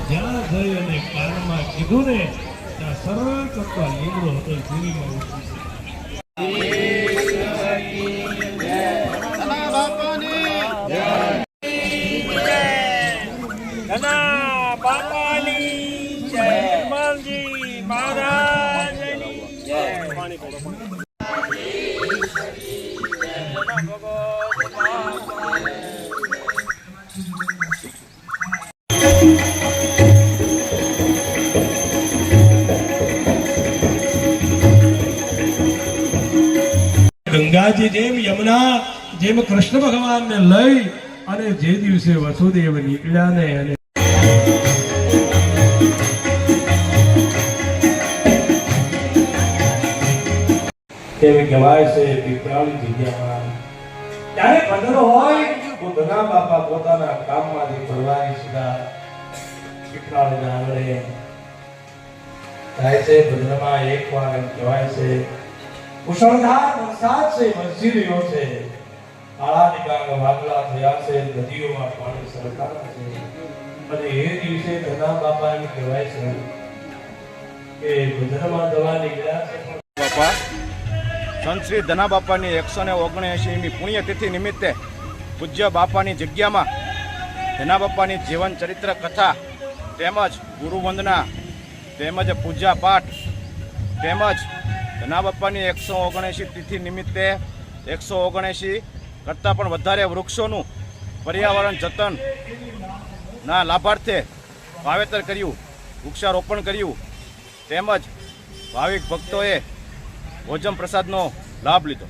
જ્યાં જઈ અને કાનમાં કીધું ને ત્યાં સરળ કરતા લીમડો હતો જીવીમાં ઉઠી ગંગાજી જેમ યમુના જેમ કૃષ્ણ ભગવાનને લઈ અને જે દિવસે વસુદેવ નીકળ્યા ને અને કેવી કહેવાય છે પીપળાની જગ્યામાં ત્યારે પંદરો હોય તો ધના બાપા પોતાના કામમાંથી પરવારી સીધા પીપળાના આંગણે થાય છે. ભદ્રમાં એક વાર એમ કહેવાય છે મુશળધાર વરસાદ છે વરસી રહ્યો છે, આળાની કાંગ વાગલા થયા છે, નદીઓમાં પાણી સરકારા છે અને એ દિવસે ધના બાપા એમ કહેવાય છે કે ભદ્રમાં દવા નીકળ્યા છે. બાપા સંત શ્રી ધના બાપાની 179મી પુણ્યતિથિ નિમિત્તે પૂજ્ય બાપાની જગ્યામાં ધના બાપાની જીવન ચરિત્ર કથા તેમજ ગુરુવંદના તેમજ પૂજા પાઠ તેમજ ધના બાપાની 179 તિથિ નિમિત્તે 179 કરતાં પણ વધારે વૃક્ષોનું પર્યાવરણ જતનના લાભાર્થે વાવેતર કર્યું, વૃક્ષારોપણ કર્યું તેમજ ભાવિક ભક્તોએ ભોજન પ્રસાદનો લાભ લીધો.